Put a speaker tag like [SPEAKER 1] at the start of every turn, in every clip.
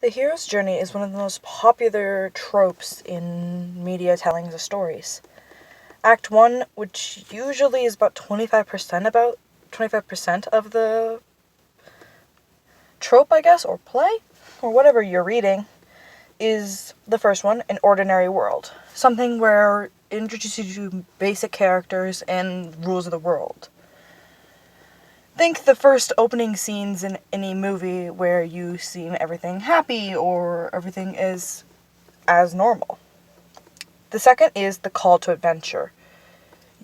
[SPEAKER 1] The hero's journey is one of the most popular tropes in media tellings of stories. Act 1, which usually is about 25% of the trope, I guess, or play, or whatever you're reading, is the first one, An Ordinary World. Something where it introduces you to basic characters and rules of the world. Think the first opening scenes in any movie where you see everything happy or everything is as normal. The second is the call to adventure.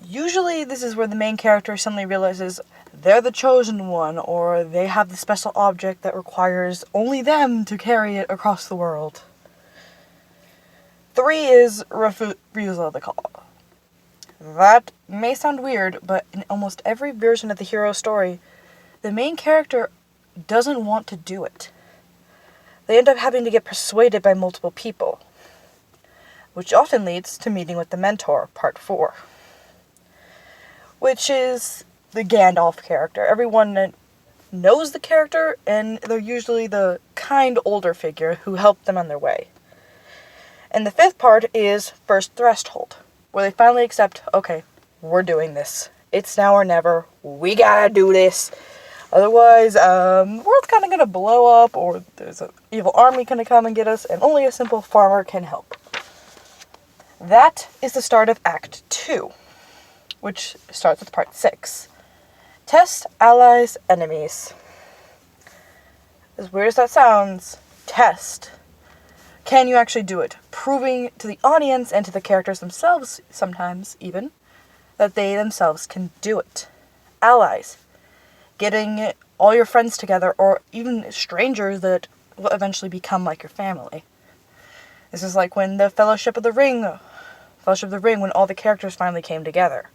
[SPEAKER 1] Usually this is where the main character suddenly realizes they're the chosen one, or they have the special object that requires only them to carry it across the world. 3 is refusal of the call. That may sound weird, but in almost every version of the hero story, the main character doesn't want to do it. They end up having to get persuaded by multiple people, which often leads to meeting with the mentor, part 4. Which is the Gandalf character. Everyone knows the character, and they're usually the kind older figure who helped them on their way. And the 5th part is First Threshold, where they finally accept, okay, we're doing this. It's now or never. We gotta do this. Otherwise, the world's kind of gonna blow up, or there's an evil army gonna come and get us, and only a simple farmer can help. That is the start of Act 2, which starts with Part 6. Test, allies, enemies. As weird as that sounds, test. Can you actually do it? Proving to the audience and to the characters themselves, sometimes even, that they themselves can do it. Allies. Getting all your friends together, or even strangers that will eventually become like your family. This is like when the Fellowship of the Ring, when all the characters finally came together.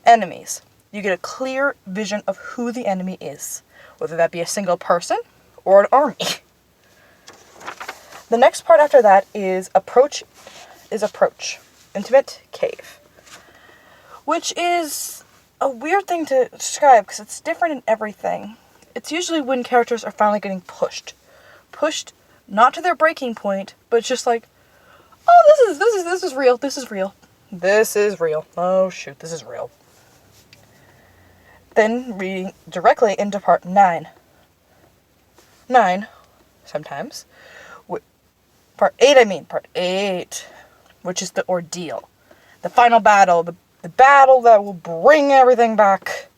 [SPEAKER 1] Enemies. You get a clear vision of who the enemy is, whether that be a single person or an army. The next part after that is approach. Intimate cave. Which is a weird thing to describe because it's different in everything. It's usually when characters are finally getting pushed. Pushed not to their breaking point, but it's just like, oh, this is real. This is real. Oh shoot, this is real. Then reading directly into part 9. 9, sometimes. Part 8, which is the ordeal. The final battle, the battle that will bring everything back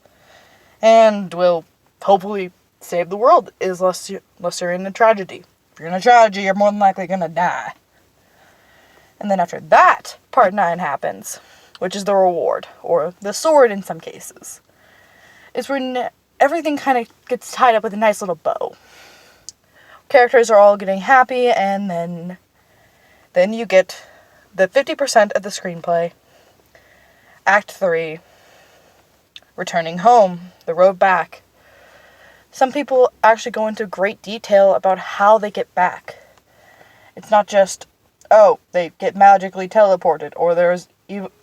[SPEAKER 1] and will hopefully save the world, unless you're in a tragedy. If you're in a tragedy, you're more than likely gonna die. And then after that, part 9 happens, which is the reward, or the sword in some cases. It's when everything kind of gets tied up with a nice little bow. Characters are all getting happy, and then you get the 50% of the screenplay. Act 3, returning home, the road back. Some people actually go into great detail about how they get back. It's not just, oh, they get magically teleported, or there's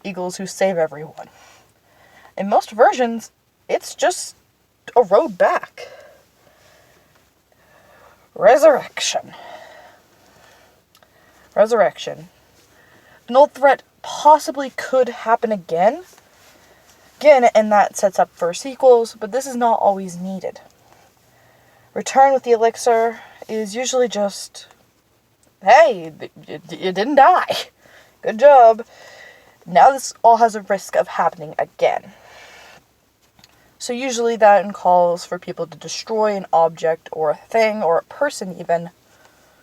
[SPEAKER 1] eagles who save everyone. In most versions, it's just a road back. Resurrection. An old threat possibly could happen again, and that sets up for sequels, but this is not always needed. Return with the elixir is usually just, hey, you didn't die. Good job. Now this all has a risk of happening again. So usually that calls for people to destroy an object or a thing or a person even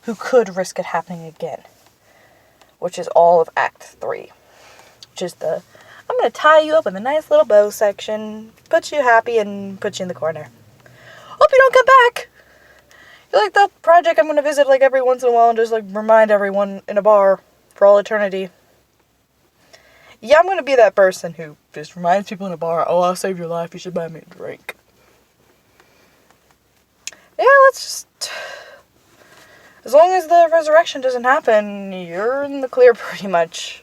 [SPEAKER 1] who could risk it happening again. Which is all of Act 3. Which is I'm going to tie you up in a nice little bow section, put you happy, and put you in the corner. Hope you don't come back! You're like that project I'm going to visit like every once in a while and just like remind everyone in a bar for all eternity. Yeah, I'm going to be that person who just reminds people in a bar, oh, I'll save your life, you should buy me a drink. Yeah, let's just... As long as the resurrection doesn't happen, you're in the clear pretty much.